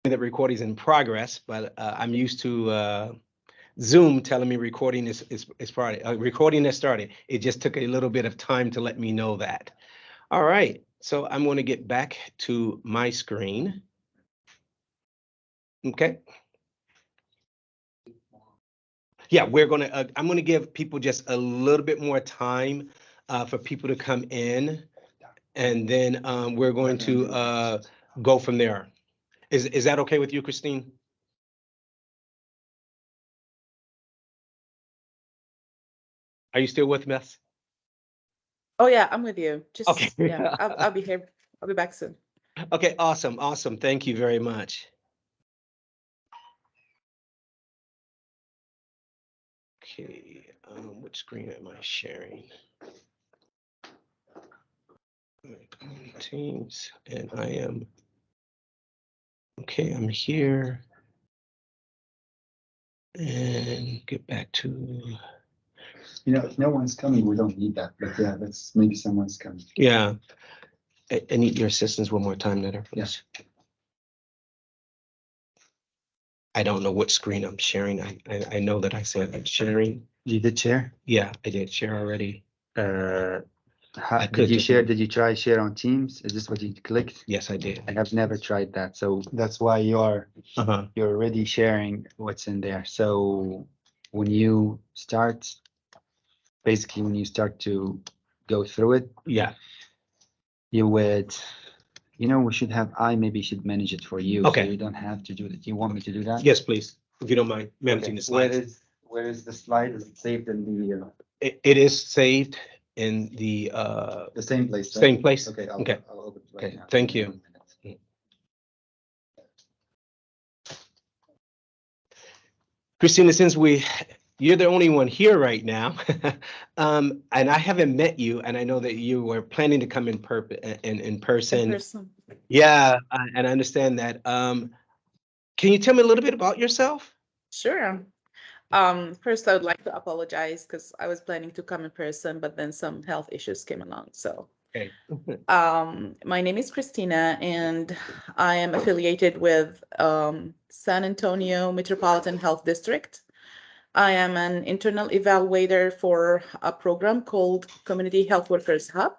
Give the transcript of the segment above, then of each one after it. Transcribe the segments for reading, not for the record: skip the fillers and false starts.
that recording is in progress, but I'm used to Zoom telling me recording is started. Recording is started. It just took a little bit of time to let me know that. All right, so I'm going to get back to my screen. Okay. Yeah, I'm gonna give people just a little bit more time for people to come in, and then we're going to go from there. Is that okay with you, Christine? Are you still with us? Oh yeah, I'm with you. Okay. Just yeah, I'll be here. I'll be back soon. Okay, awesome, awesome. Thank you very much. Okay, which screen am I sharing? Teams, and I am, okay, I'm here. And get back to, If no one's coming, we don't need that. But yeah, that's maybe someone's coming. yeah. I need your assistance one more time, Netta, please. I don't know what screen I'm sharing. I know that I said I'm sharing. You did share? Yeah, I did share already. I Did could you just- share? Did you try share on Teams? Is this what you clicked? Yes, I did. I have never tried that, so that's why Uh-huh. you're already sharing what's in there. So when you start, basically when you start to go through it, Yeah. you would, we should have, I maybe should manage it for you, so Okay. you don't have to do that. You want me to do that? Yes, please, if you don't mind managing Okay. the slides. Where is the slide? Is it saved in the It is saved in the same place? Right? same place? Okay. Okay. I'll open it right Okay, now. thank Give me you. 1 minute. Christina, since you're the only one here right now, and I haven't met you, and I know that you were planning to come in In person. person. Yeah, and I understand that. Can you tell me a little bit about yourself? Sure. First, I would like to apologize because I was planning to come in person, but then some health issues came along. So, Okay. my name is Christina, and I am affiliated with San Antonio Metropolitan Health District. I am an internal evaluator for a program called Community Health Workers Hub.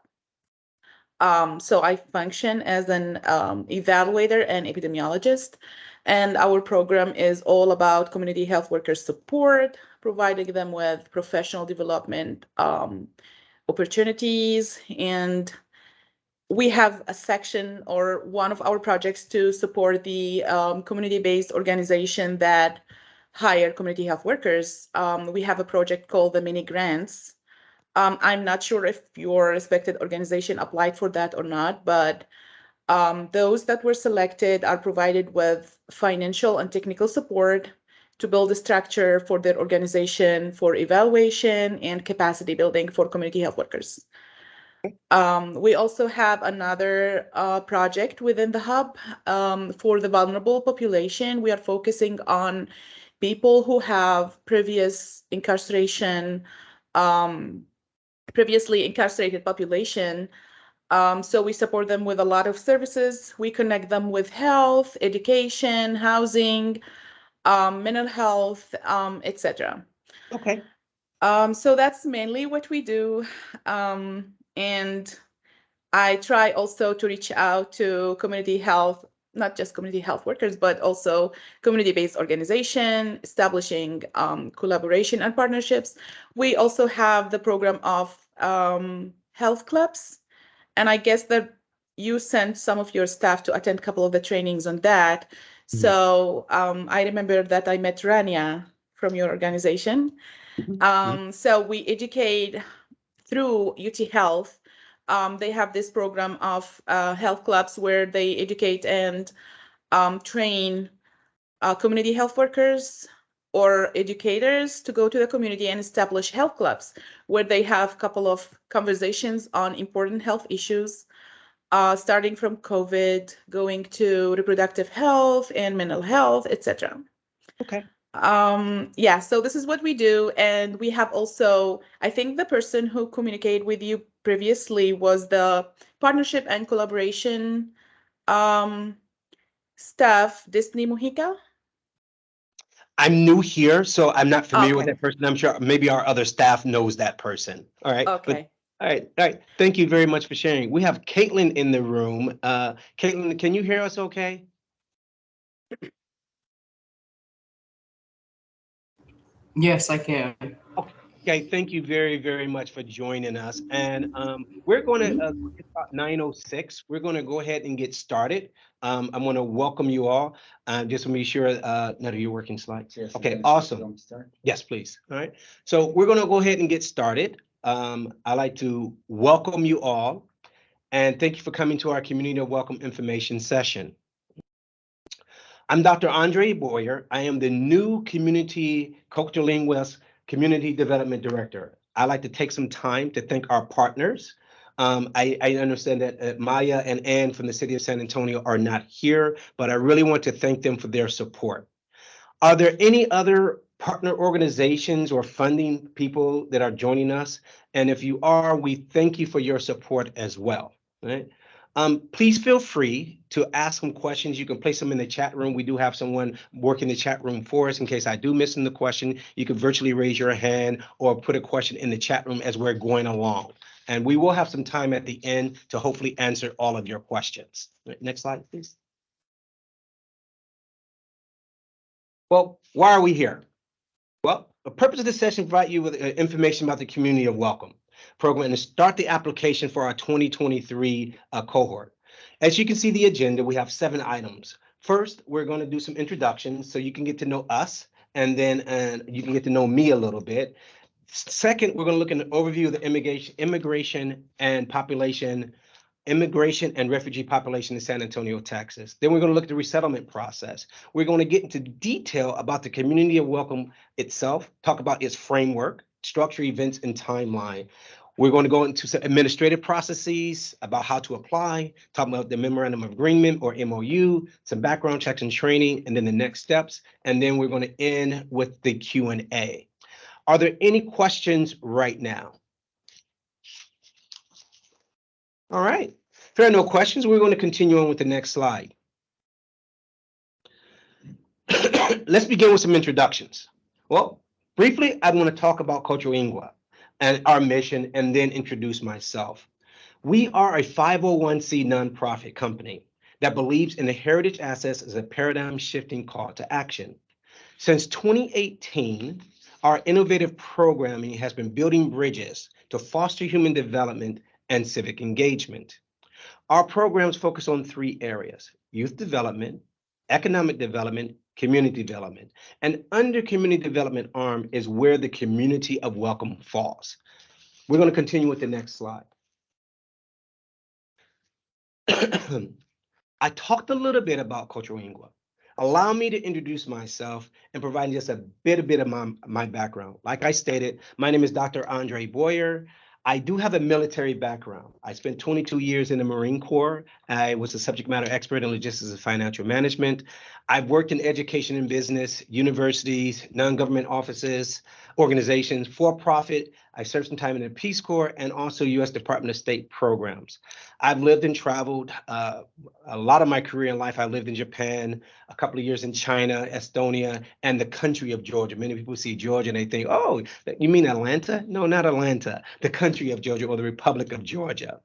So I function as an evaluator and epidemiologist, and our program is all about community health workers support, providing them with professional development opportunities, and we have a section or one of our projects to support the community-based organization that hire community health workers. We have a project called the Mini Grants. I'm not sure if your respected organization applied for that or not, but those that were selected are provided with financial and technical support to build a structure for their organization for evaluation and capacity building for community health workers. We also have another project within the hub for the vulnerable population. We are focusing on people who have previously incarcerated population. So we support them with a lot of services. We connect them with health, education, housing, mental health, etc. Okay. So that's mainly what we do. And I try also to reach out to community health, not just community health workers, but also community-based organization, establishing collaboration and partnerships. We also have the program of health clubs, and I guess that you sent some of your staff to attend a couple of the trainings on that. So I remember that I met Rania from your organization. So we educate through UT Health. They have this program of health clubs where they educate and train community health workers or educators to go to the community and establish health clubs where they have a couple of conversations on important health issues, starting from COVID, going to reproductive health and mental health, etc. Okay. Yeah, so this is what we do. And we have also, I think the person who communicated with you previously was the partnership and collaboration um, staff, Disney Mujica. I'm new here, so I'm not familiar with Okay. that person. I'm sure maybe our other staff knows that person. All right. But Okay. all right. All right. Thank you very much for sharing. We have Caitlin in the room. Caitlin, can you hear us okay? Yes, I can. Okay, thank you very, very much for joining us. And we're going to, it's about 9:06. We're going to go ahead and get started. I'm going to welcome you all. Just to make sure, none of you working slides. Yes, Okay, yes, awesome. don't start. Yes, please. All right. So we're going to go ahead and get started. I'd like to welcome you all and thank you for coming to our Community of Welcome information session. I'm Dr. Andre Boyer. I am the new Community Cultural Linguist Community Development Director. I'd like to take some time to thank our partners. I understand that Maya and Ann from the city of San Antonio are not here, but I really want to thank them for their support. Are there any other partner organizations or funding people that are joining us? And if you are, we thank you for your support as well. Right? Please feel free to ask some questions. You can place them in the chat room. We do have someone working the chat room for us in case I do miss the question. You can virtually raise your hand or put a question in the chat room as we're going along. And we will have some time at the end to hopefully answer all of your questions. Next slide, please. Well, why are we here? Well, the purpose of this session is to provide you with information about the Community of Welcome program and to start the application for our 2023 cohort. As you can see the agenda, we have 7 items. First, we're going to do some introductions so you can get to know us, and then you can get to know me a little bit. Second, we're going to look at an overview of the immigration and refugee population in San Antonio, Texas. Then we're going to look at the resettlement process. We're going to get into detail about the Community of Welcome itself, talk about its framework, structure, events, and timeline. We're going to go into some administrative processes about how to apply, talk about the memorandum of agreement or MOU, some background checks and training, and then the next steps. And then we're going to end with the Q&A. Are there any questions right now? All right. If there are no questions, we're going to continue on with the next slide. Let's begin with some introductions. Well, briefly, I want to talk about Cultural Ingua and our mission and then introduce myself. We are a 501c nonprofit company that believes in the heritage assets as a paradigm shifting call to action. Since 2018, our innovative programming has been building bridges to foster human development and civic engagement. Our programs focus on 3 areas: youth development, economic development, community development. And under community development arm is where the Community of Welcome falls. We're going to continue with the next slide. I talked a little bit about Cultural Ingua. Allow me to introduce myself and provide just a bit of my background. Like I stated, my name is Dr. Andre Boyer. I do have a military background. I spent 22 years in the Marine Corps. I was a subject matter expert in logistics and financial management. I've worked in education and business, universities, non-government offices, organizations, for-profit. I served some time in the Peace Corps and also U.S. Department of State programs. I've lived and traveled a lot of my career in life. I lived in Japan, a couple of years in China, Estonia, and the country of Georgia. Many people see Georgia and they think, oh, you mean Atlanta? No, not Atlanta. The country of Georgia or the Republic of Georgia.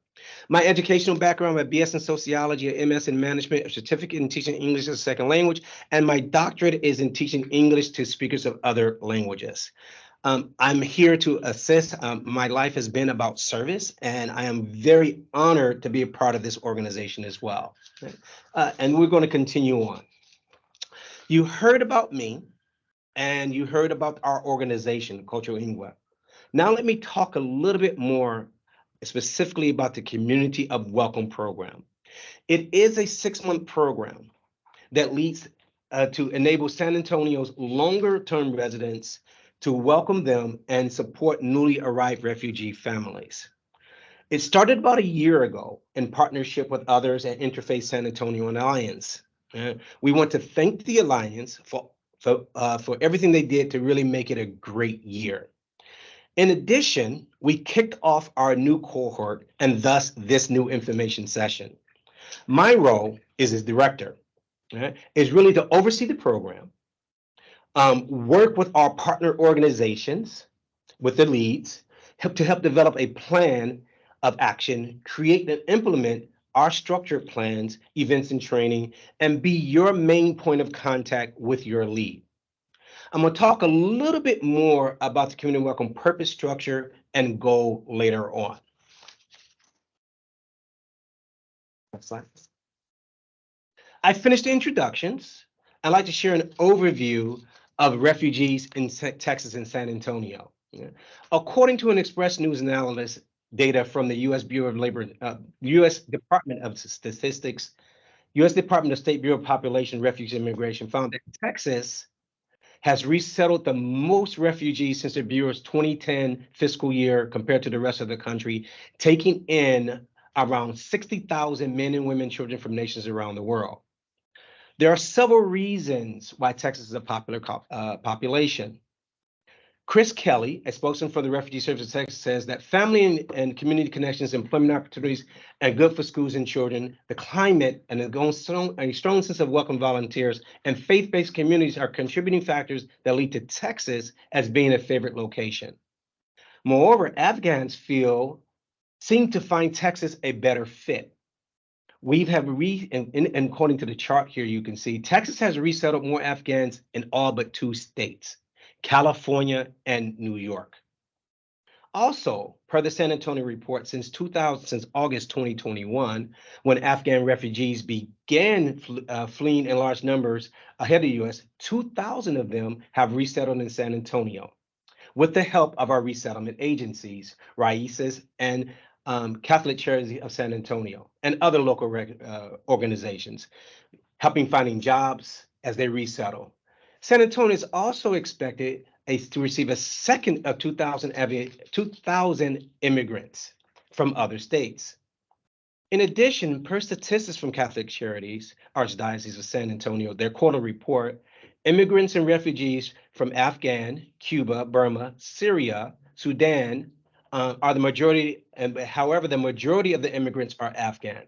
My educational background, my BS in sociology, a MS in management, a certificate in teaching English as a second language, and my doctorate is in teaching English to speakers of other languages. I'm here to assist. My life has been about service, and I am very honored to be a part of this organization as well. And we're going to continue on. You heard about me, and you heard about our organization, Cultural Ingua. Now let me talk a little bit more specifically about the Community of Welcome program. It is a 6-month program that leads to enable San Antonio's longer-term residents to welcome them and support newly arrived refugee families. It started about a year ago in partnership with others at Interfaith San Antonio Alliance. We want to thank the Alliance for everything they did to really make it a great year. In addition, we kicked off our new cohort and thus this new information session. My role is as director. right, is really to oversee the program, work with our partner organizations, with the leads, help develop a plan of action, create and implement our structured plans, events, and training, and be your main point of contact with your lead. I'm going to talk a little bit more about the community welcome purpose, structure, and goal later on. Next slide. I finished the introductions. I'd like to share an overview of refugees in Texas and San Antonio. According to an Express News analysis data from the U.S. Bureau of Labor, U.S. Department of Statistics, U.S. Department of State Bureau of Population, Refugee and Immigration found that Texas has resettled the most refugees since the Bureau's 2010 fiscal year compared to the rest of the country, taking in around 60,000 men and women, children from nations around the world. There are several reasons why Texas is a popular population. Chris Kelly, a spokesman for the Refugee Service of Texas, says that family and community connections, employment opportunities, and good for schools and children, the climate, and a strong sense of welcome volunteers and faith-based communities are contributing factors that lead to Texas as being a favorite location. Moreover, Afghans seem to find Texas a better fit. And according to the chart here, you can see Texas has resettled more Afghans in all but 2 states, California and New York. Also, per the San Antonio report, since August 2021, when Afghan refugees began fleeing in large numbers ahead of the U.S., 2,000 of them have resettled in San Antonio with the help of our resettlement agencies, RAICES and Catholic Charities of San Antonio, and other local organizations, helping finding jobs as they resettle. San Antonio is also expected to receive a second of 2,000 immigrants from other states. In addition, per statistics from Catholic Charities, Archdiocese of San Antonio, their quarterly report, immigrants and refugees from Afghan, Cuba, Burma, Syria, Sudan are the majority, however, the majority of the immigrants are Afghan.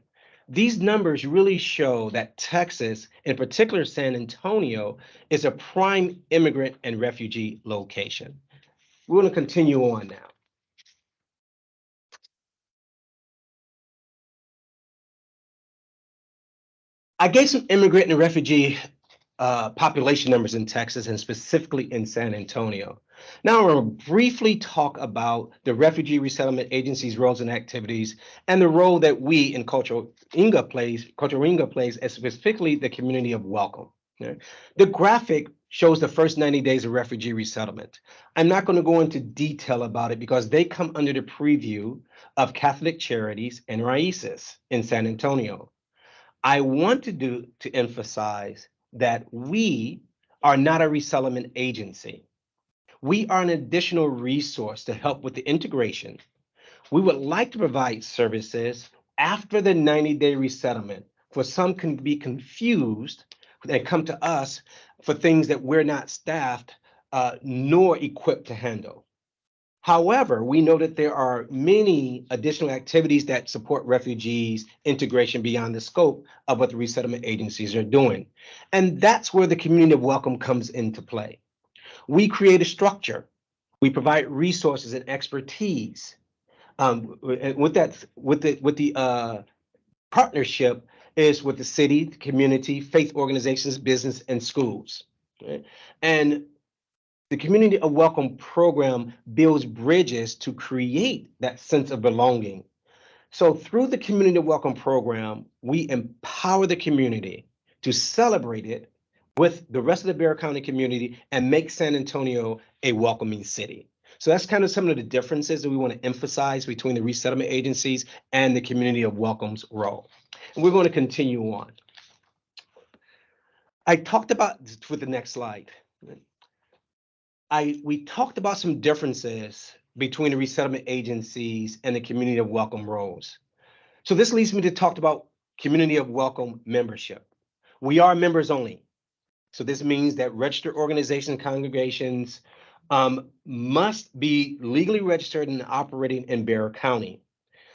These numbers really show that Texas, in particular San Antonio, is a prime immigrant and refugee location. We're going to continue on now. I gave some immigrant and refugee population numbers in Texas and specifically in San Antonio. Now I'm going to briefly talk about the Refugee Resettlement Agency's roles and activities and the role that we in Cultural Inga plays, as specifically the community of welcome. Okay? The graphic shows the first 90 days of refugee resettlement. I'm not going to go into detail about it because they come under the preview of Catholic Charities and RAICES in San Antonio. I want to emphasize that we are not a resettlement agency. We are an additional resource to help with the integration. We would like to provide services after the 90-day resettlement, for some can be confused and come to us for things that we're not staffed nor equipped to handle. However, we know that there are many additional activities that support refugees integration beyond the scope of what the resettlement agencies are doing. And that's where the community of welcome comes into play. We create a structure. We provide resources and expertise. With the partnership is with the city, the community, faith organizations, business, and schools. Okay? And the Community of Welcome program builds bridges to create that sense of belonging. So through the Community of Welcome program, we empower the community to celebrate it with the rest of the Bexar County community and make San Antonio a welcoming city. So that's kind of some of the differences that we want to emphasize between the resettlement agencies and the Community of Welcome's role. And we're going to continue on. I talked about, with the next slide, we talked about some differences between the resettlement agencies and the Community of Welcome roles. So this leads me to talk about Community of Welcome membership. We are members only. So this means that registered organizations and congregations must be legally registered and operating in Bexar County.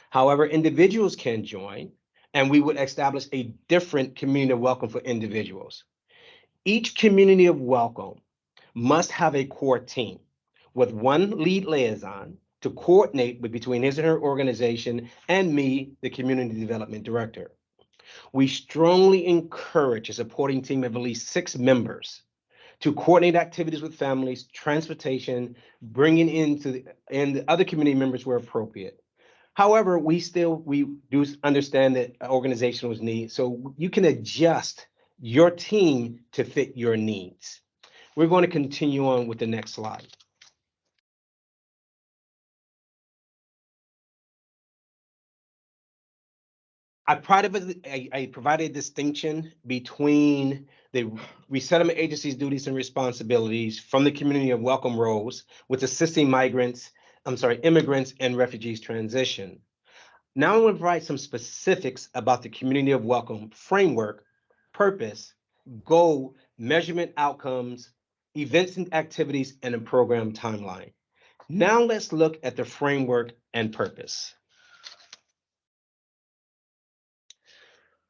However, individuals can join, and we would establish a different community of welcome for individuals. Each community of welcome must have a core team with one lead liaison to coordinate between his or her organization and me, the community development director. We strongly encourage a supporting team of at least 6 members to coordinate activities with families, transportation, bringing and the other community members where appropriate. However, we do understand that organizational needs, so you can adjust your team to fit your needs. We're going to continue on with the next slide. I provided a distinction between the resettlement agency's duties and responsibilities from the community of welcome roles with assisting immigrants and refugees transition. Now I'm going to provide some specifics about the community of welcome framework, purpose, goal, measurement outcomes, events and activities, and a program timeline. Now let's look at the framework and purpose.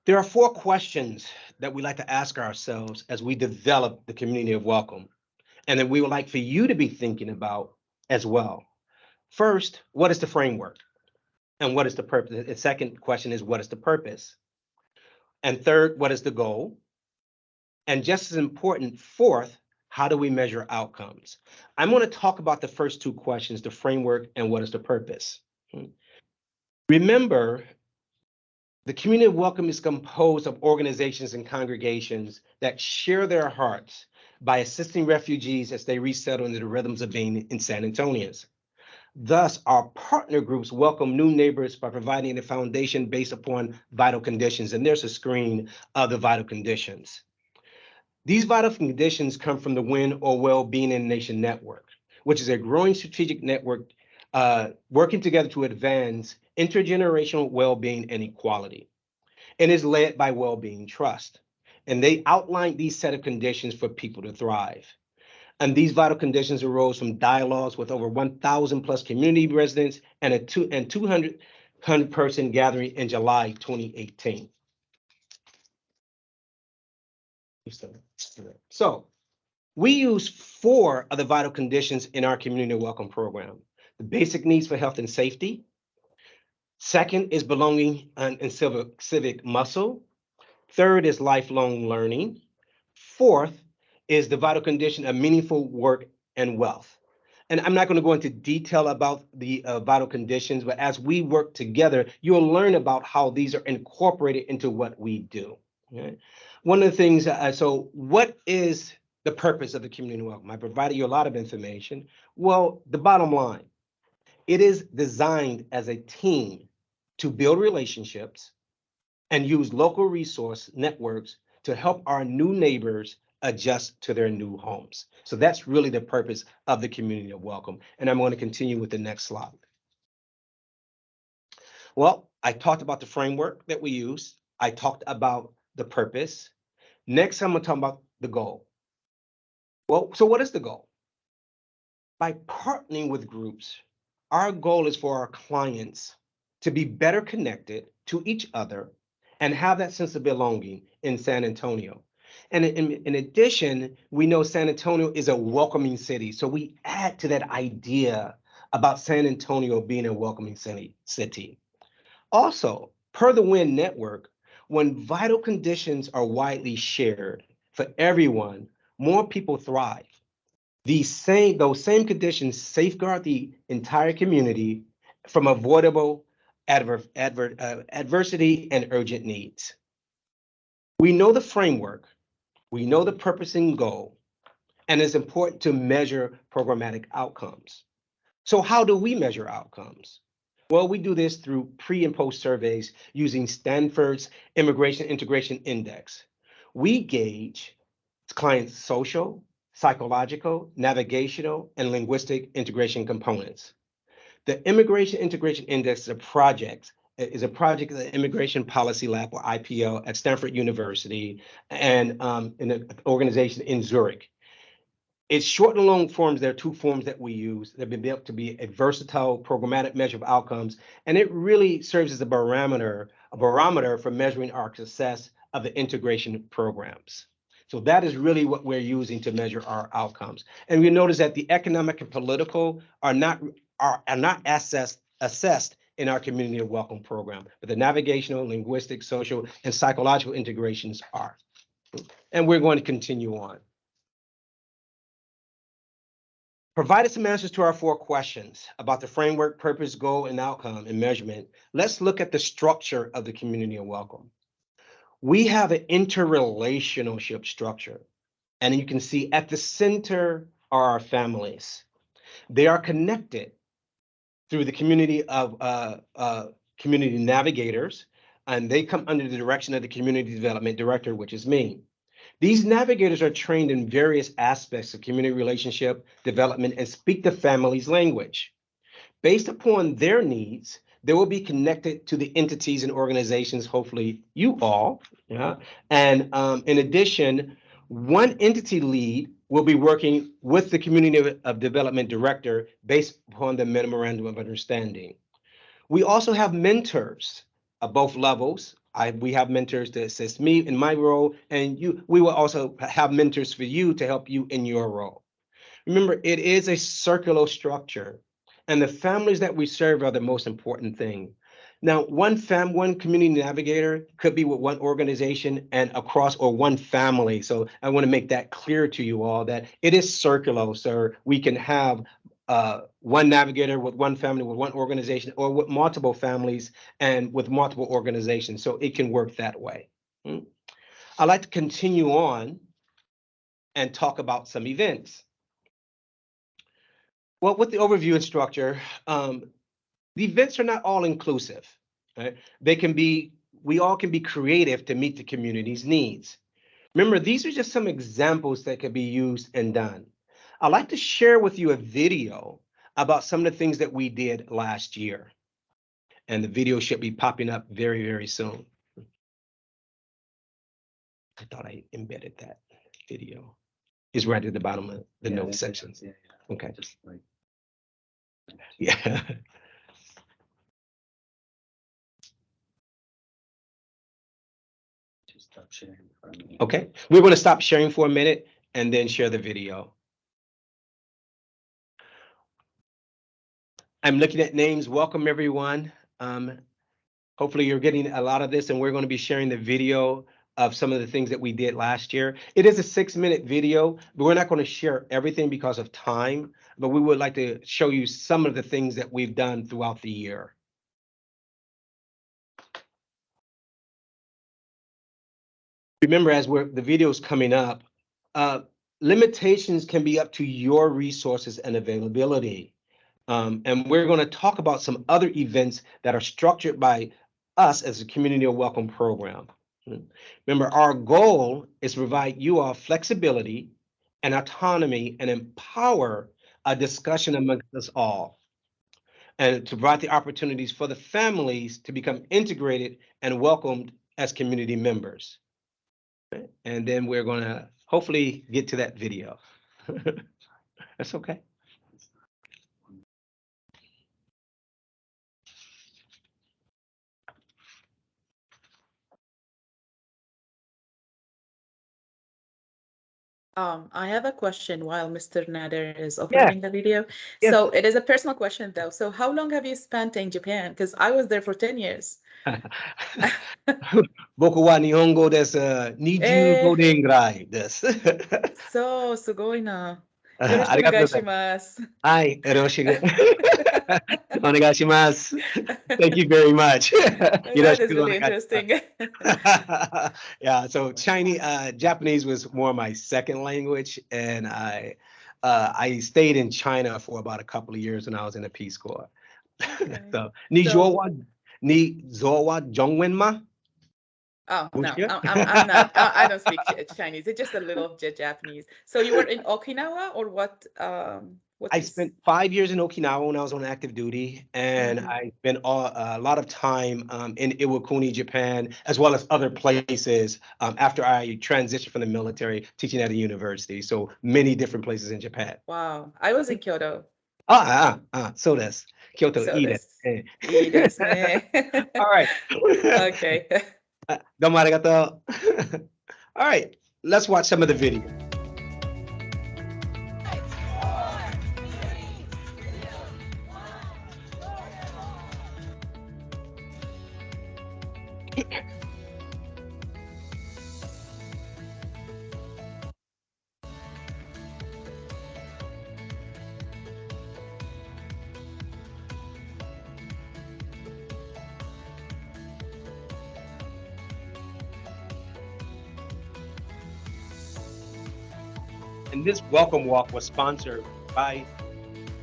There are 4 questions that we like to ask ourselves as we develop the community of welcome, and that we would like for you to be thinking about as well. First, what is the framework? And what is the purpose? The second question is, what is the purpose? And third, what is the goal? And just as important, fourth, how do we measure outcomes? I'm going to talk about the first 2 questions, the framework and what is the purpose. Remember, the community of welcome is composed of organizations and congregations that share their hearts by assisting refugees as they resettle into the rhythms of being in San Antonians. Thus, our partner groups welcome new neighbors by providing a foundation based upon vital conditions. And there's a screen of the vital conditions. These vital conditions come from the WIN or Well-Being in the Nation Network, which is a growing strategic network working together to advance intergenerational well-being and equality. And is led by Wellbeing Trust. And they outline these set of conditions for people to thrive. And these vital conditions arose from dialogues with over 1,000 plus community residents and a 200 person gathering in July 2018. So we use 4 of the vital conditions in our community welcome program. The basic needs for health and safety. Second is belonging and civic muscle. Third is lifelong learning. Fourth is the vital condition of meaningful work and wealth. And I'm not going to go into detail about the vital conditions, but as we work together, you'll learn about how these are incorporated into what we do. Okay? One of the things, so what is the purpose of the community welcome? I provided you a lot of information. Well, the bottom line, it is designed as a team to build relationships and use local resource networks to help our new neighbors adjust to their new homes. So that's really the purpose of the community of welcome. And I'm going to continue with the next slide. Well, I talked about the framework that we use. I talked about the purpose. Next, I'm going to talk about the goal. Well, so what is the goal? By partnering with groups, our goal is for our clients to be better connected to each other and have that sense of belonging in San Antonio. And in addition, we know San Antonio is a welcoming city. So we add to that idea about San Antonio being a welcoming city. Also, per the WIN network, when vital conditions are widely shared for everyone, more people thrive. Those same conditions safeguard the entire community from avoidable adversity and urgent needs. We know the framework, we know the purpose and goal, and it's important to measure programmatic outcomes. So how do we measure outcomes? Well, we do this through pre and post surveys using Stanford's Immigration Integration Index. We gauge clients' social, psychological, navigational, and linguistic integration components. The Immigration Integration Index is a project of the Immigration Policy Lab, or IPL, at Stanford University and in an organization in Zurich. It's short and long forms. There are 2 forms that we use that have been built to be a versatile programmatic measure of outcomes, and it really serves as a barometer a barometer for measuring our success of the integration programs. So that is really what we're using to measure our outcomes. And we notice that the economic and political are not assessed in our community of welcome program, but the navigational, linguistic, social, and psychological integrations are. And we're going to continue on. Provided some answers to our 4 questions about the framework, purpose, goal, and outcome and measurement. Let's look at the structure of the community of welcome. We have an interrelationship structure, and you can see at the center are our families. They are connected through the community of community navigators, and they come under the direction of the community development director, which is me. These navigators are trained in various aspects of community relationship development and speak the family's language. Based upon their needs, they will be connected to the entities and organizations, hopefully you all. Yeah. And in addition, one entity lead will be working with the community of development director based upon the memorandum of understanding. We also have mentors at both levels. We have mentors to assist me in my role, and we will also have mentors for you to help you in your role. Remember, it is a circular structure, and the families that we serve are the most important thing. Now, one community navigator could be with one organization and across, or one family. So I want to make that clear to you all that it is circular, so we can have one navigator with one family, with one organization, or with multiple families and with multiple organizations. So it can work that way. I'd like to continue on and talk about some events. Well, with the overview and structure, the events are not all inclusive. Right? We all can be creative to meet the community's needs. Remember, these are just some examples that could be used and done. I'd like to share with you a video about some of the things that we did last year. And the video should be popping up very, very soon. I thought I embedded that video. It's right at the bottom of the note section. Yeah. Okay. Just like. Yeah. Just stop sharing for a minute. Okay. We're going to stop sharing for a minute and then share the video. I'm looking at names. Welcome, everyone. Hopefully you're getting a lot of this, and we're going to be sharing the video of some of the things that we did last year. It is a 6-minute video, but we're not going to share everything because of time, but we would like to show you some of the things that we've done throughout the year. Remember, as the video is coming up, limitations can be up to your resources and availability. And we're going to talk about some other events that are structured by us as a community of welcome program. Remember, our goal is to provide you all flexibility and autonomy and empower a discussion amongst us all, and to provide the opportunities for the families to become integrated and welcomed as community members. And then we're going to hopefully get to that video. That's okay. I have a question while Mr. Nader is opening the video. Yes. So it is a personal question though. So how long have you spent in Japan? Because I was there for 10 years. 僕は日本語です。25年ぐらいです。そう、すごいな。あよろしくお願いしりがとうございます。ます。はい、よろしくお願いします。Thank you very much. よろ That し is くお really 願いします。 interesting. Yeah, so Japanese was more my second language, and I stayed in China for about a couple of years when I was in the Peace Corps. Okay. So, にぞわZhongwenma? Oh, no, Bullshit. I'm not. I don't speak Chinese. It's just a little Japanese. So you were in Okinawa or what? What I is- spent 5 years in Okinawa when I was on active duty, and I spent a lot of time in Iwakuni, Japan, as well as other places after I transitioned from the military, teaching at a university. So many different places in Japan. Wow, I was in Kyoto. そうです。京都そういいですです。ね。いいですね。All right. Okay. どうもありがとう。All right, let's watch some of the video. And this welcome walk was sponsored by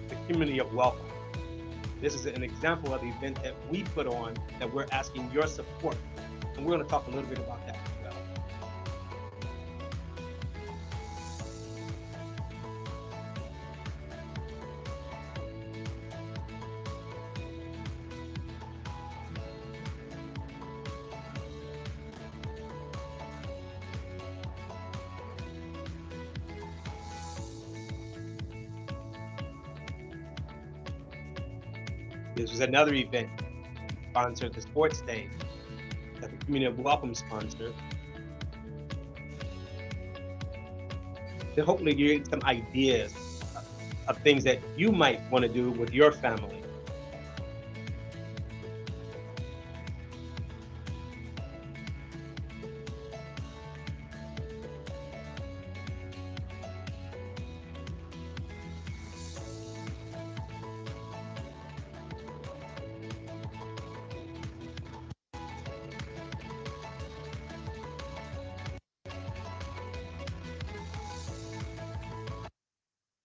the community of welcome. This is an example of the event that we put on that we're asking your support. And we're going to talk a little bit about that as well. This was another event sponsored, the sports day that the community of welcome sponsored. To hopefully get some ideas of things that you might want to do with your family.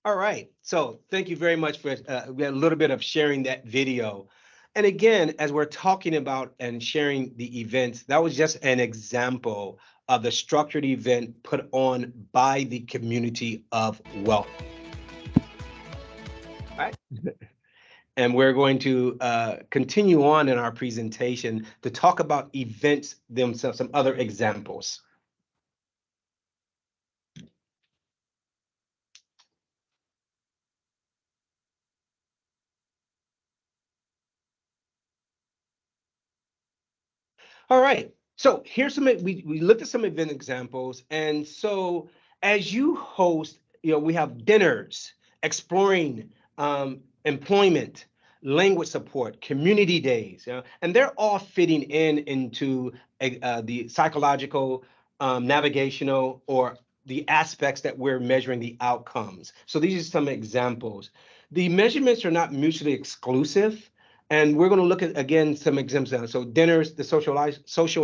All right, so thank you very much for a little bit of sharing that video. And again, as we're talking about and sharing the events, that was just an example of the structured event put on by the community of welcome. All right. And we're going to continue on in our presentation to talk about events themselves, some other examples. All right. So here's some, we looked at some event examples. And so as you host, we have dinners, exploring employment, language support, community days, and they're all fitting into the psychological, navigational, or the aspects that we're measuring the outcomes. So these are some examples. The measurements are not mutually exclusive. And we're going to look at, again, some examples. So dinners, the social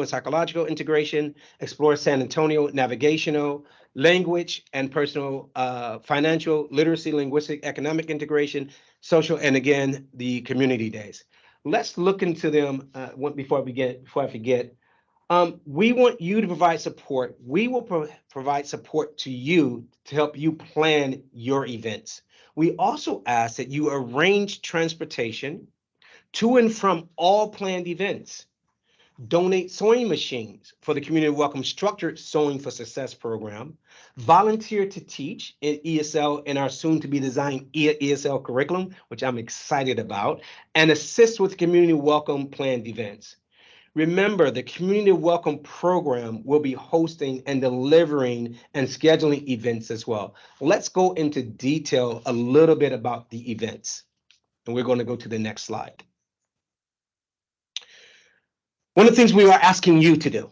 and psychological integration, explore San Antonio, navigational, language and personal, financial, literacy, linguistic, economic integration, social, and again, the community days. Let's look into them before I forget. We want you to provide support. We will provide support to you to help you plan your events. We also ask that you arrange transportation to and from all planned events. Donate sewing machines for the Community Welcome Structured Sewing for Success program. Volunteer to teach in ESL in our soon to be designed ESL curriculum, which I'm excited about, and assist with Community Welcome planned events. Remember, the Community Welcome program will be hosting and delivering and scheduling events as well. Let's go into detail a little bit about the events. And we're going to go to the next slide. One of the things we are asking you to do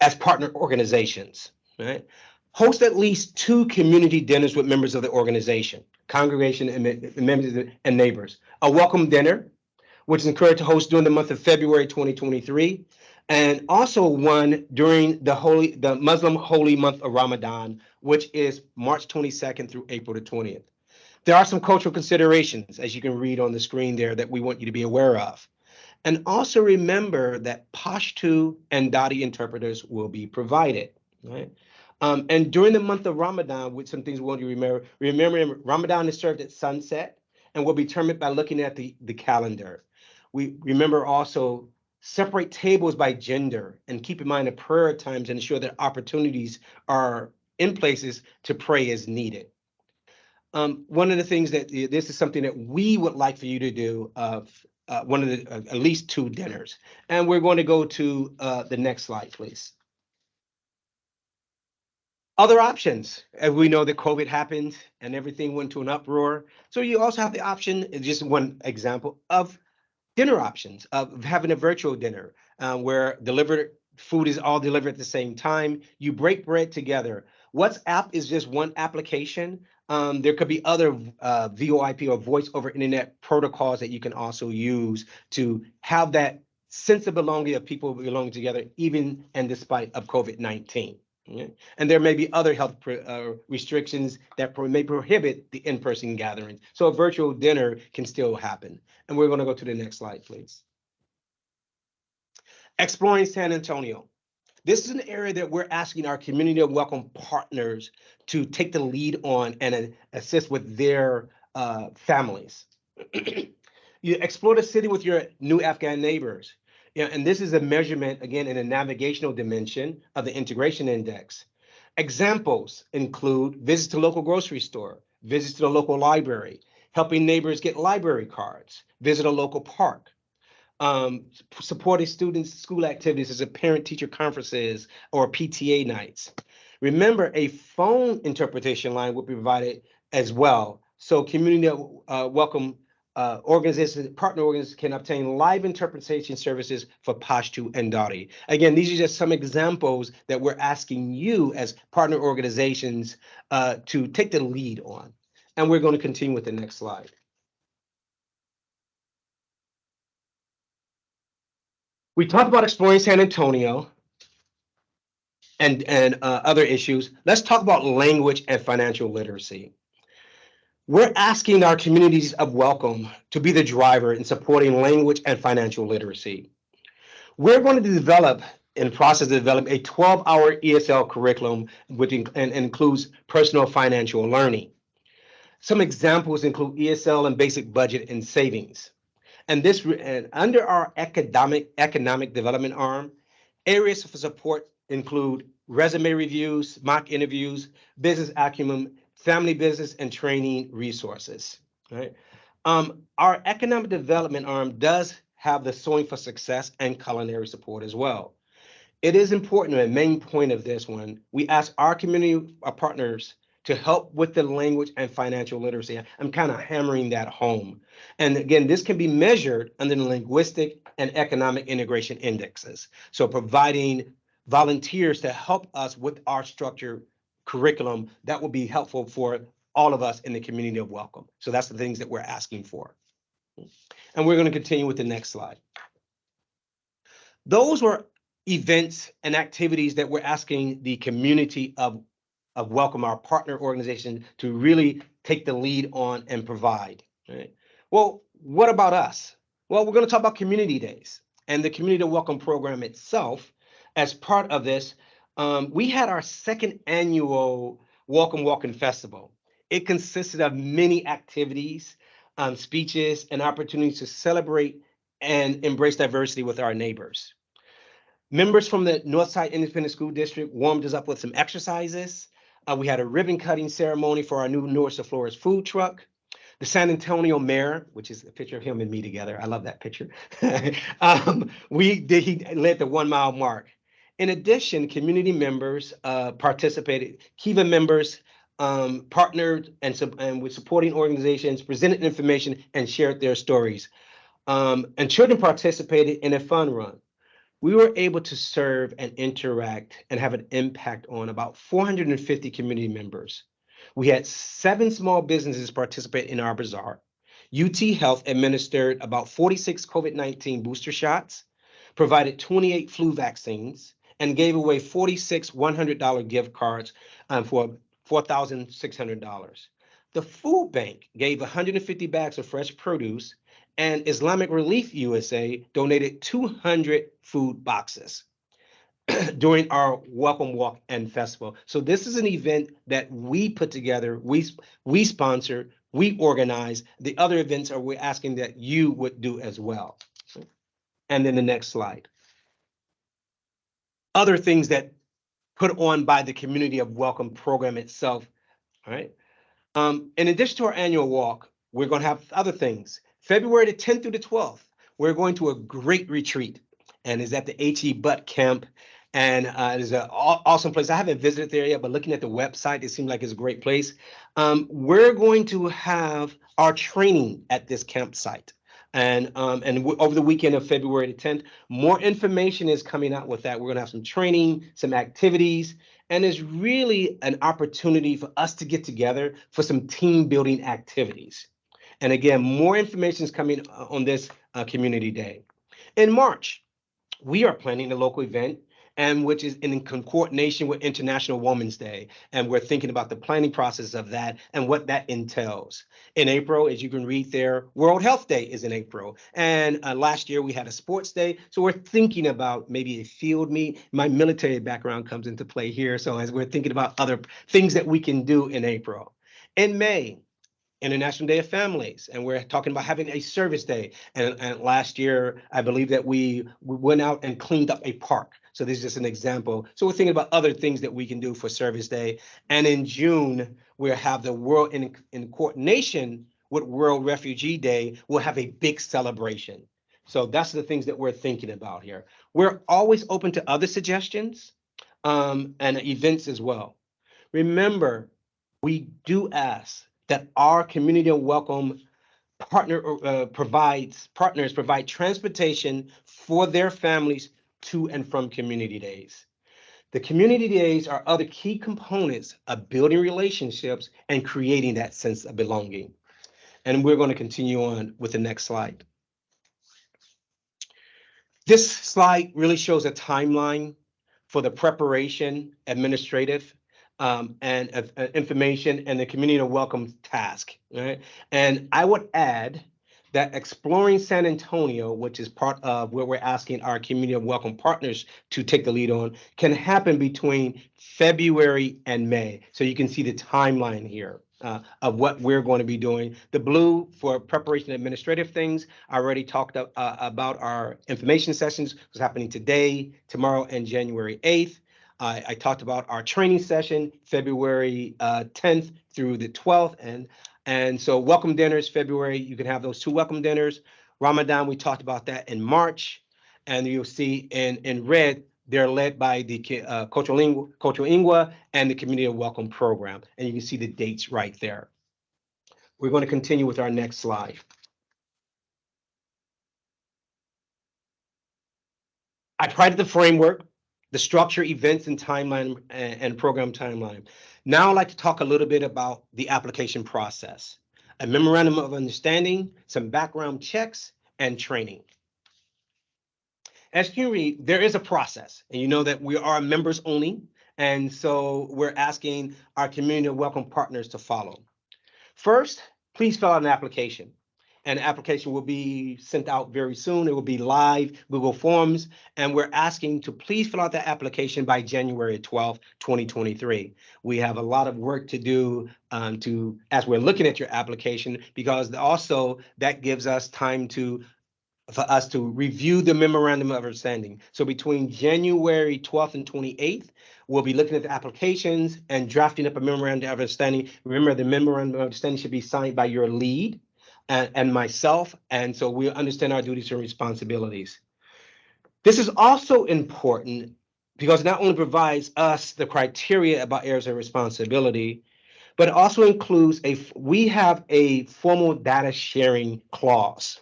as partner organizations, right? Host at least 2 community dinners with members of the organization, congregation, and members and neighbors. A welcome dinner, which is encouraged to host during the month of February 2023, and also one during the Muslim holy month of Ramadan, which is March 22nd through April the 20th. There are some cultural considerations, as you can read on the screen there, that we want you to be aware of. And also remember that Pashto and Dadi interpreters will be provided, right? And during the month of Ramadan, with some things we want you to remember Ramadan is served at sunset and will be determined by looking at the calendar. We remember also separate tables by gender and keep in mind the prayer times and ensure that opportunities are in places to pray as needed. One of the things that this is something that we would like for you to do, one of the at least 2 dinners. And we're going to go to the next slide, please. Other options, as we know that COVID happened and everything went to an uproar. So you also have the option, just one example of dinner options, of having a virtual dinner where delivered food is all delivered at the same time. You break bread together. WhatsApp is just one application. There could be other VoIP or voice over internet protocols that you can also use to have that sense of belonging of people belonging together, even and despite of COVID-19. Yeah. And there may be other health restrictions that may prohibit the in-person gatherings. So a virtual dinner can still happen. And we're going to go to the next slide, please. Exploring San Antonio. This is an area that we're asking our community of welcome partners to take the lead on and assist with their families. You explore the city with your new Afghan neighbors. Yeah, and this is a measurement, again, in a navigational dimension of the integration index. Examples include visits to local grocery store, visits to the local library, helping neighbors get library cards, visit a local park, supporting students' school activities as a parent-teacher conferences or PTA nights. Remember, a phone interpretation line will be provided as well. So community welcome organizations, partner organizations can obtain live interpretation services for Pashto and Dari. Again, these are just some examples that we're asking you as partner organizations to take the lead on. And we're going to continue with the next slide. We talked about exploring San Antonio and other issues. Let's talk about language and financial literacy. We're asking our communities of welcome to be the driver in supporting language and financial literacy. We're going to develop, in the process of developing, a 12-hour ESL curriculum, which includes personal financial learning. Some examples include ESL and basic budget and savings. And this, and under our economic development arm, areas for support include resume reviews, mock interviews, business acumen, family business, and training resources. Right? Our economic development arm does have the Sewing for Success and culinary support as well. It is important, the main point of this one, we ask our community partners to help with the language and financial literacy. I'm kind of hammering that home. And again, this can be measured under the linguistic and economic integration indexes. So providing volunteers to help us with our structured curriculum, that will be helpful for all of us in the community of welcome. So that's the things that we're asking for. And we're going to continue with the next slide. Those were events and activities that we're asking the community of welcome, our partner organization, to really take the lead on and provide. Right? Well, what about us? Well, we're going to talk about community days and the community of welcome program itself. As part of this, we had our 2nd annual Welcome Walking Festival. It consisted of many activities, speeches, and opportunities to celebrate and embrace diversity with our neighbors. Members from the Northside Independent School District warmed us up with some exercises. We had a ribbon cutting ceremony for our new North of Flores food truck. The San Antonio mayor, which is a picture of him and me together. I love that picture. He led the 1 mile mark. In addition, community members participated. Kiva members partnered and with supporting organizations, presented information and shared their stories. And children participated in a fun run. We were able to serve and interact and have an impact on about 450 community members. We had 7 small businesses participate in our bazaar. UT Health administered about 46 COVID-19 booster shots, provided 28 flu vaccines, and gave away 46 $100 gift cards for $4,600. The food bank gave 150 bags of fresh produce, and Islamic Relief USA donated 200 food boxes during our Welcome Walk and Festival. So this is an event that we put together, we sponsor, we organize. The other events are we're asking that you would do as well. And then the next slide. Other things that put on by the Community of Welcome program itself, all right? In addition to our annual walk, we're going to have other things. February the 10th through the 12th, we're going to a great retreat, and it's at the HE Butt Camp. And it is an awesome place. I haven't visited there yet, but looking at the website, it seems like it's a great place. We're going to have our training at this campsite. And over the weekend of February the 10th, more information is coming out with that. We're going to have some training, some activities, and it's really an opportunity for us to get together for some team building activities. And again, more information is coming on this community day. In March, we are planning a local event, and which is in coordination with International Women's Day. And we're thinking about the planning process of that and what that entails. In April, as you can read there, World Health Day is in April. And last year we had a sports day. So we're thinking about maybe a field meet. My military background comes into play here. So as we're thinking about other things that we can do in April. In May, International Day of Families, and we're talking about having a service day. And last year, I believe that we went out and cleaned up a park. So this is just an example. So we're thinking about other things that we can do for Service Day. And in June, we'll have the World, in coordination with World Refugee Day, we'll have a big celebration. So that's the things that we're thinking about here. We're always open to other suggestions and events as well. Remember, we do ask that our community of welcome partners provide transportation for their families to and from community days. The community days are other key components of building relationships and creating that sense of belonging. And we're going to continue on with the next slide. This slide really shows a timeline for the preparation, administrative, and information and the community of welcome task. Right? And I would add that exploring San Antonio, which is part of where we're asking our community of welcome partners to take the lead on, can happen between February and May. So you can see the timeline here. Of what we're going to be doing. The blue for preparation administrative things. I already talked about our information sessions. What's happening today, tomorrow, and January 8th. I talked about our training session, February 10th through the 12th. And so welcome dinners, February, you can have those 2 welcome dinners. Ramadan, we talked about that in March. And you'll see in red, they're led by the Cultural Ingwa and the Community of Welcome program. And you can see the dates right there. We're going to continue with our next slide. I provided the framework, the structure, events, and timeline and program timeline. Now I'd like to talk a little bit about the application process, a memorandum of understanding, some background checks, and training. As you can read, there is a process, and you know that we are members only, and so we're asking our community of welcome partners to follow. First, please fill out an application. And the application will be sent out very soon. It will be live Google Forms, and we're asking to please fill out that application by January 12th, 2023. We have a lot of work to do as we're looking at your application, because also that gives us time for us to review the memorandum of understanding. So between January 12th and 28th, we'll be looking at the applications and drafting up a memorandum of understanding. Remember, the memorandum of understanding should be signed by your lead and myself. And so we understand our duties and responsibilities. This is also important because it not only provides us the criteria about areas of responsibility, but it also includes we have a formal data sharing clause.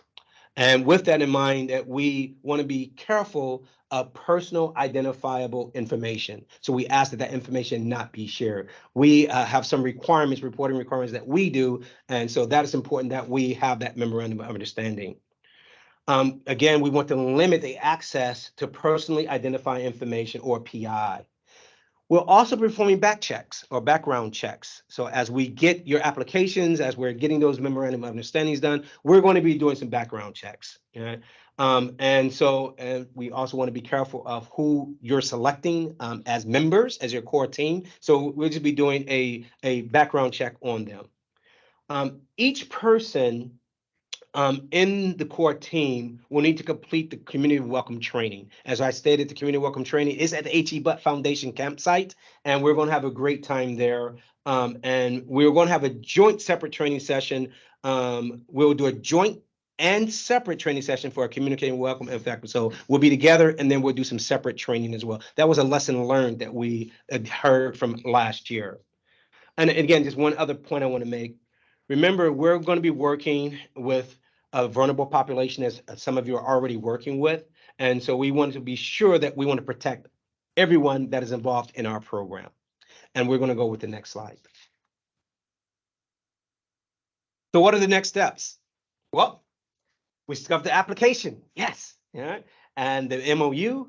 And with that in mind, that we want to be careful of personal identifiable information. So we ask that that information not be shared. We have some requirements, reporting requirements that we do. And so that is important that we have that memorandum of understanding. Again, we want to limit the access to personally identifying information, or PI. We're also performing background checks. So as we get your applications, as we're getting those memorandum of understandings done, we're going to be doing some background checks. Okay? And we also want to be careful of who you're selecting as members, as your core team. So we'll just be doing a background check on them. Each person in the core team will need to complete the community welcome training. As I stated, the community welcome training is at the H.E. Butt Foundation campsite, and we're going to have a great time there. And we're going to have a joint separate training session. We'll do a joint and separate training session for our communicating welcome. In fact, so we'll be together, and then we'll do some separate training as well. That was a lesson learned that we had heard from last year. And again, just one other point I want to make. Remember, we're going to be working with a vulnerable population, as some of you are already working with. And so we want to be sure that we want to protect everyone that is involved in our program. And we're going to go with the next slide. So what are the next steps? Well, we discovered the application. Yes. Yeah. And the MOU,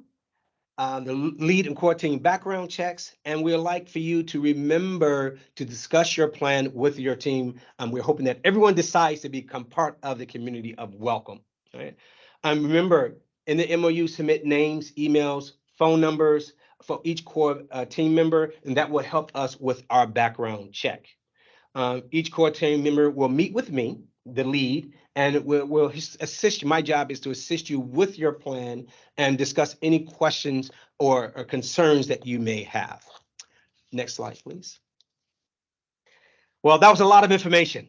the lead and core team background checks, and we'd like for you to remember to discuss your plan with your team. We're hoping that everyone decides to become part of the community of welcome. Right? Remember, in the MOU, submit names, emails, phone numbers for each core team member, and that will help us with our background check. Each core team member will meet with me, the lead, and we'll assist you. My job is to assist you with your plan and discuss any questions or concerns that you may have. Next slide, please. Well, that was a lot of information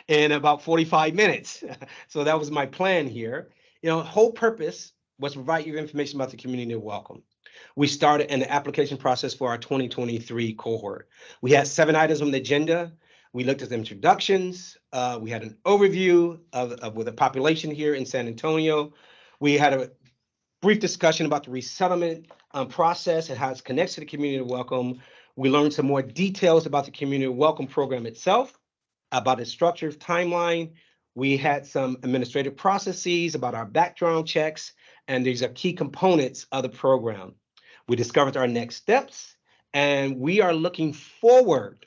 in about 45 minutes. So that was my plan here. Whole purpose was to provide you information about the community of welcome. We started in the application process for our 2023 cohort. We had 7 items on the agenda. We looked at the introductions. We had an overview of with the population here in San Antonio. We had a brief discussion about the resettlement process and how it connects to the community of welcome. We learned some more details about the community of welcome program itself, about its structure, timeline. We had some administrative processes about our background checks, and these are key components of the program. We discovered our next steps, and we are looking forward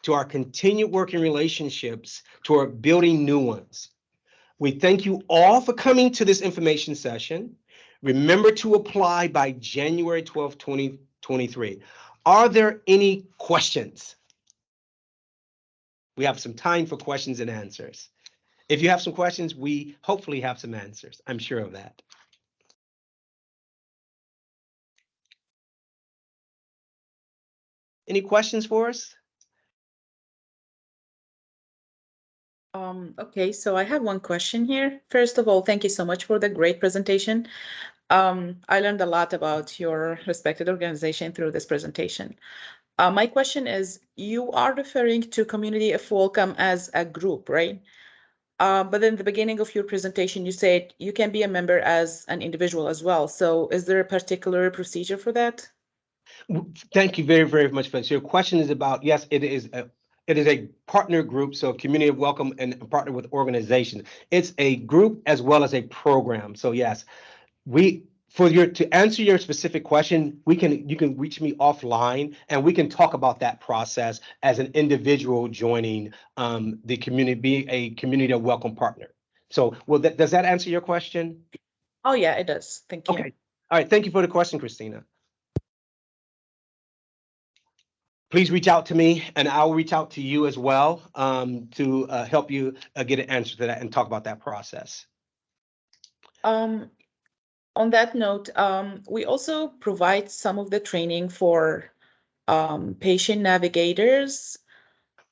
to our continued working relationships toward building new ones. We thank you all for coming to this information session. Remember to apply by January 12, 2023. Are there any questions? We have some time for questions and answers. If you have some questions, we hopefully have some answers. I'm sure of that. Any questions for us? Okay, so I have one question here. First of all, thank you so much for the great presentation. I learned a lot about your respected organization through this presentation. My question is, you are referring to Community of Welcome as a group, right? But in the beginning of your presentation, you said you can be a member as an individual as well. So is there a particular procedure for that? Thank you very, very much for that. So your question is about, yes, it is a partner group, so Community of Welcome and partner with organizations. It's a group as well as a program. So yes, to answer your specific question, you can reach me offline and we can talk about that process as an individual joining the community, being a Community of Welcome partner. So does that answer your question? Oh yeah, it does. Thank you. Okay. All right. Thank you for the question, Christina. Please reach out to me and I'll reach out to you as well to help you get an answer to that and talk about that process. On that note, we also provide some of the training for patient navigators.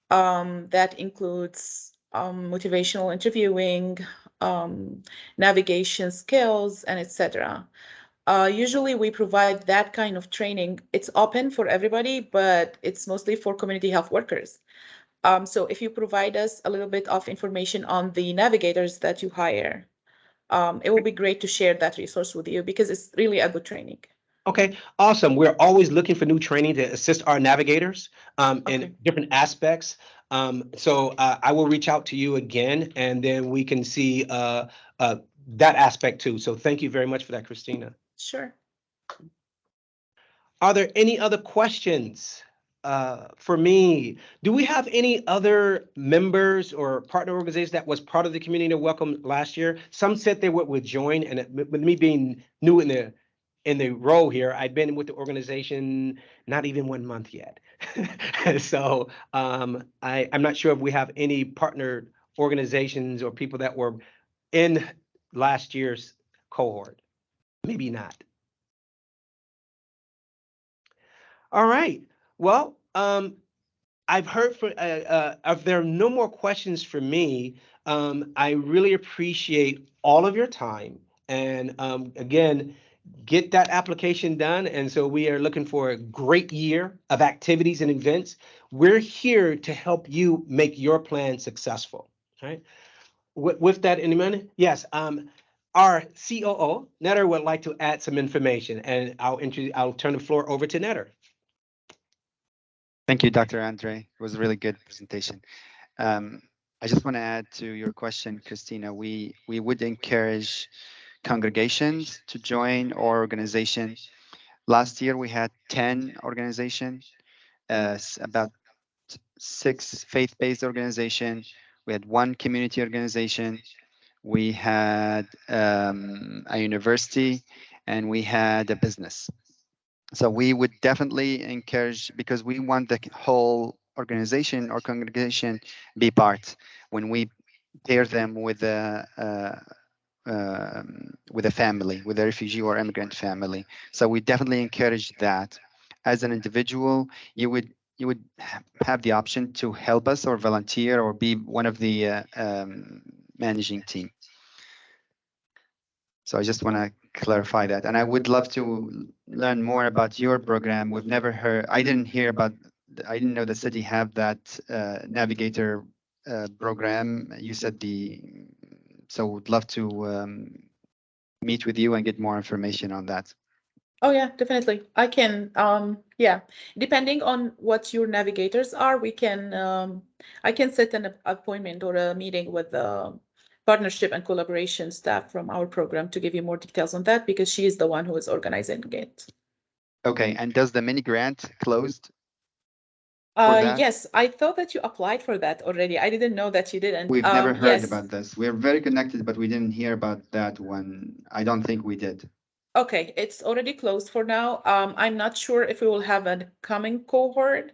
That includes motivational interviewing, navigation skills, and etc. Usually we provide that kind of training. It's open for everybody, but it's mostly for community health workers. So if you provide us a little bit of information on the navigators that you hire, it will be great to share that resource with you because it's really a good training. Okay, awesome. We're always looking for new training to assist our navigators Okay. in different aspects. So I will reach out to you again, and then we can see that aspect too. So thank you very much for that, Christina. Sure. Are there any other questions for me? Do we have any other members or partner organizations that was part of the Community of Welcome last year? Some said they would join, and with me being new in the role here, I've been with the organization not even 1 month yet. So I'm not sure if we have any partner organizations or people that were in last year's cohort? Maybe not. All right. Well, I've heard for if there are no more questions for me, I really appreciate all of your time. And again, get that application done. And so we are looking for a great year of activities and events. We're here to help you make your plan successful. All right. With that, any minute? Yes. Our COO, Netter, would like to add some information, and I'll turn the floor over to Netter. Thank you, Dr. Andre. It was a really good presentation. I just want to add to your question, Christina. We would encourage congregations to join our organization. Last year we had 10 organizations, about 6 faith-based organization. We had 1 community organization. We had a university, and we had a business. So we would definitely encourage, because we want the whole organization or congregation be part. When we pair them with a family, with a refugee or immigrant family. So we definitely encourage that. As an individual, you would have the option to help us or volunteer or be one of the managing team. So I just want to clarify that. And I would love to learn more about your program. We've never heard, I didn't know the city have that navigator program. You said so would love to meet with you and get more information on that. Oh yeah, definitely. I can, yeah, depending on what your navigators are, I can set an appointment or a meeting with the partnership and collaboration staff from our program to give you more details on that, because she is the one who is organizing it. Okay, and does the mini grant closed for that? Yes, I thought that you applied for that already. I didn't know that you didn't. We've never heard Yes. about this. We're very connected, but we didn't hear about that one. I don't think we did. Okay, it's already closed for now. I'm not sure if we will have a coming cohort,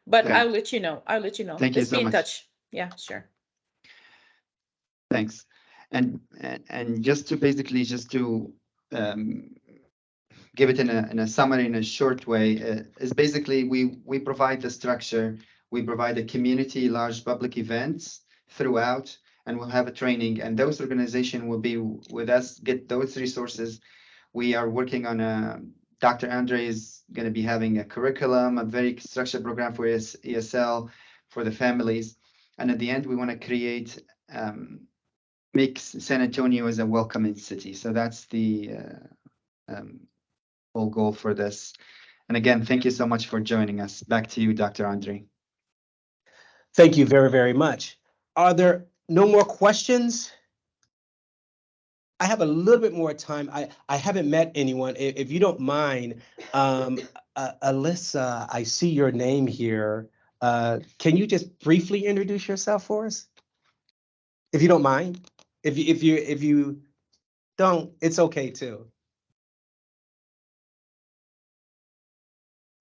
but Okay. I'll let you know. I'll let you know. Thank you Let's so be in much. touch. Yeah, sure. Thanks. And just to give it in a summary, in a short way, is basically we provide the structure, we provide a community, large public events throughout, and we'll have a training, and those organizations will be with us, get those resources. We are working on Dr. Andre is going to be having a curriculum, a very structured program for ESL for the families, and at the end we want to create make San Antonio as a welcoming city. So that's the whole goal for this. And again, thank you so much for joining us. Back to you, Dr. Andre. Thank you very, very much. Are there no more questions? I have a little bit more time. I haven't met anyone. If you don't mind, Alyssa, I see your name here. Can you just briefly introduce yourself for us? If you don't mind. If you don't, it's okay too.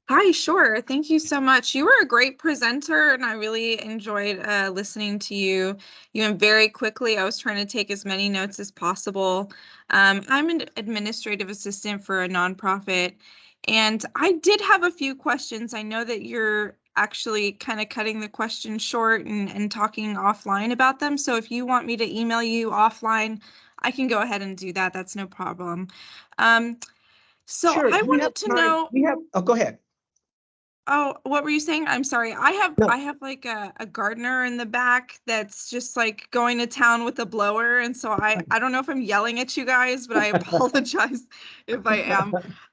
Hi, sure. Thank you so much. You were a great presenter, and I really enjoyed listening to you. You went very quickly. I was trying to take as many notes as possible. I'm an administrative assistant for a nonprofit, and I did have a few questions. I know that you're actually kind of cutting the questions short and talking offline about them. So if you want me to email you offline, I can go ahead and do that. That's no problem. So Sure. I wanted to know. Oh, go ahead. Oh, what were you saying? I'm sorry. No. I have like a gardener in the back that's just like going to town with a blower. And so I don't know if I'm yelling at you guys, but I apologize if I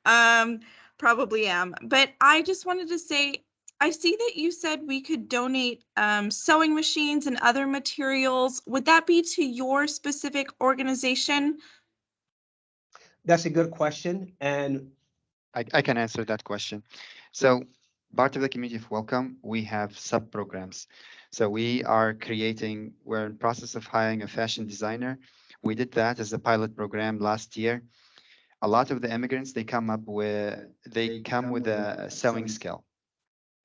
am. Probably am. But I just wanted to say, I see that you said we could donate sewing machines and other materials. Would that be to your specific organization? That's a good question. And I can answer that question. So part of the community of welcome, we have sub-programs. So we're in process of hiring a fashion designer. We did that as a pilot program last year. A lot of the immigrants, they come with a sewing skill.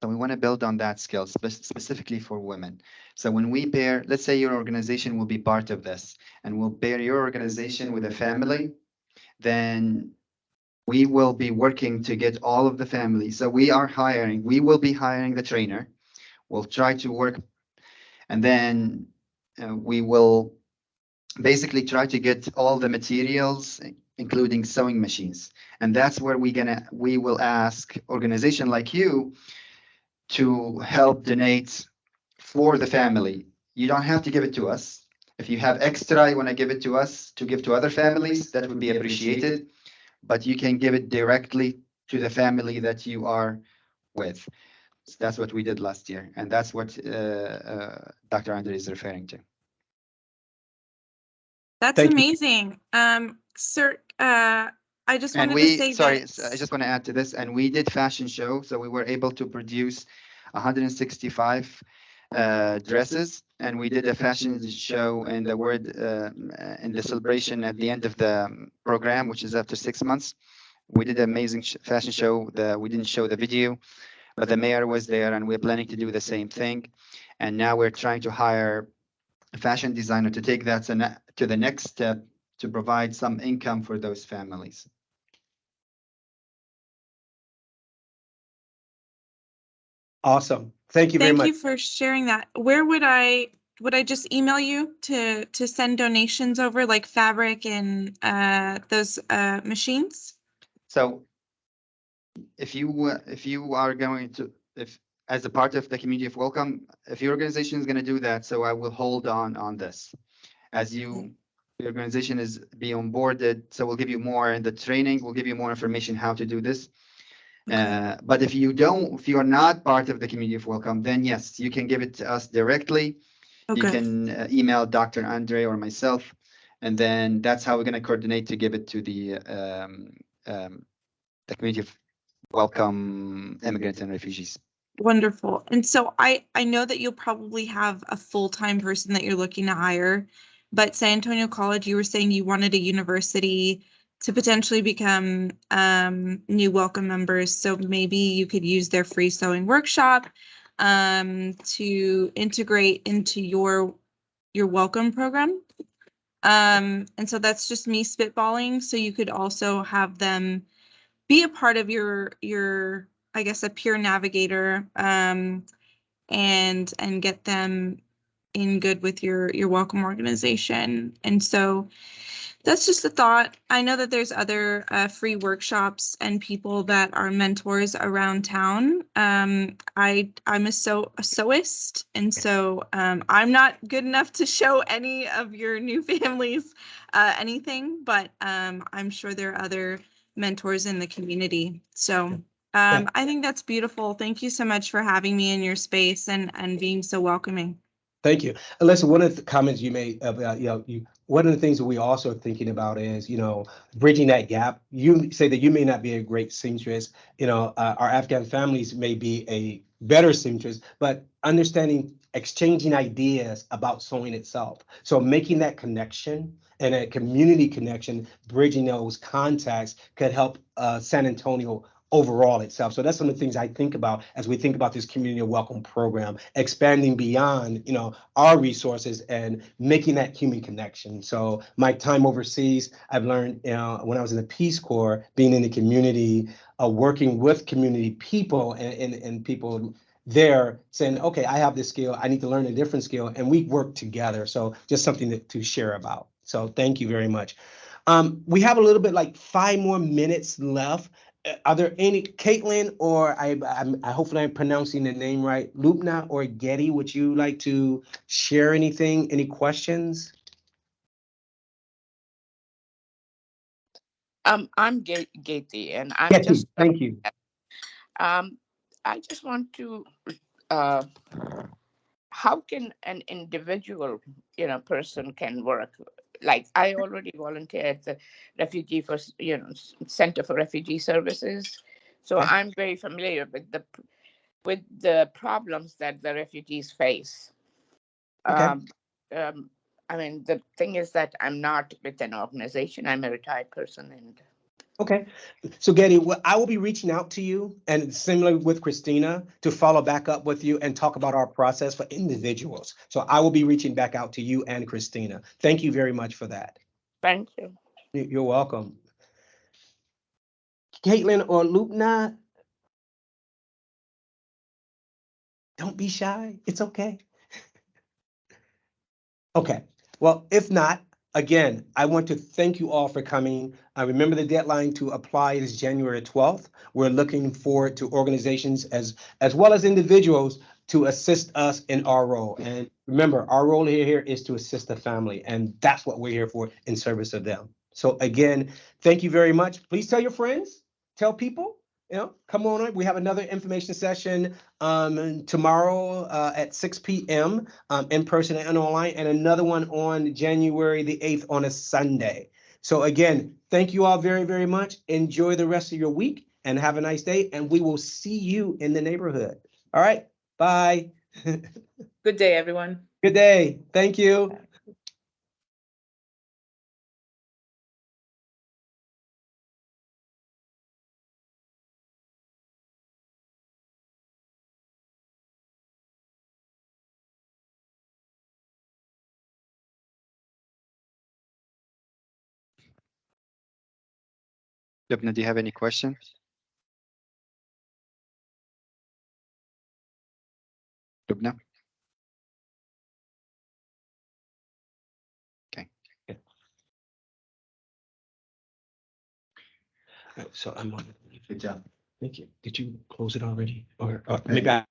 So we want to build on that skill specifically for women. So when we pair, let's say your organization will be part of this, and we'll pair your organization with a family, then we will be working to get all of the families. So we will be hiring the trainer. We'll try to work, and then we will basically try to get all the materials, including sewing machines. And that's where we will ask organization like you to help donate for the family. You don't have to give it to us. If you have extra, you want to give it to us to give to other families, that would be appreciated. But you can give it directly to the family that you are with. So that's what we did last year, and that's what Dr. Andre is referring to. That's Thank you. amazing. Sir, I just And wanted to say sorry, that. I just want to add to this, and we did fashion show, so we were able to produce 165 dresses, and we did a fashion show in the word in the celebration at the end of the program, which is after 6 months. We did an amazing fashion show. We didn't show the video, but the mayor was there, and we're planning to do the same thing. And now we're trying to hire a fashion designer to take that to the next step to provide some income for those families. Awesome. Thank you very Thank much. you for sharing that. Where would I just email you to send donations over, like fabric and those machines? So if you are going to, if as a part of the community of welcome, if your organization is going to do that, so I will hold on this. As your organization is be onboarded, so we'll give you more in the training, we'll give you more information how to do this. But if you are not part of the community of welcome, then yes, you can give it to us directly. Okay. You can email Dr. Andre or myself, and then that's how we're going to coordinate to give it to the community of welcome immigrants and refugees. Wonderful. And so I know that you'll probably have a full-time person that you're looking to hire, but San Antonio College, you were saying you wanted a university to potentially become new welcome members. So maybe you could use their free sewing workshop to integrate into your welcome program. And so that's just me spitballing. So you could also have them be a part of your I guess a peer navigator and get them in good with your welcome organization. And so that's just a thought. I know that there's other free workshops and people that are mentors around town. I'm a sewist, and so I'm not good enough to show any of your new families anything, but I'm sure there are other mentors in the community. So I think that's beautiful. Thank you so much for having me in your space and being so welcoming. Thank you. Alyssa, one of the comments you made about, one of the things that we also are thinking about is, bridging that gap. You say that you may not be a great seamstress, our Afghan families may be a better seamstress, but understanding, exchanging ideas about sewing itself. So making that connection and a community connection, bridging those contacts could help San Antonio overall itself. So that's some of the things I think about as we think about this community of welcome program, expanding beyond, our resources and making that human connection. So my time overseas, I've learned, when I was in the Peace Corps, being in the community, working with community people and people there saying, okay, I have this skill, I need to learn a different skill, and we work together. So just something to share about. So thank you very much. We have a little bit, like 5 more minutes left. Are there any, Caitlin, or I hopefully I'm pronouncing the name right, Lubna or Getty, would you like to share anything, any questions? I'm Gaty, and I'm Getty, just thank you. I just want to uh, how can an individual person can work? Like, I already volunteer at the refugee for Center for Refugee Services, so Okay. I'm very familiar with the problems that the refugees face. Okay. I mean, the thing is that I'm not with an organization. I'm a retired person, and Okay. So Getty, I will be reaching out to you and similar with Christina to follow back up with you and talk about our process for individuals. So I will be reaching back out to you and Christina. Thank you very much for that. Thank you. You're welcome. Caitlin or Lupna, don't be shy. It's okay. Okay. Well, if not, again, I want to thank you all for coming. I remember the deadline to apply is January 12th. We're looking forward to organizations as well as individuals to assist us in our role. And remember, our role here is to assist the family, and that's what we're here for in service of them. So again, thank you very much. Please tell your friends, tell people, come on. We have another information session tomorrow at 6 p.m. In person and online, and another one on January the 8th on a Sunday. So again, thank you all very, very much. Enjoy the rest of your week and have a nice day. And we will see you in the neighborhood. All right. Bye. Good day, everyone. Good day. Thank you. Lubna, do you have any questions? Lubna? Okay. So I'm on. Good job. Thank you. Did you close it already? Or maybe I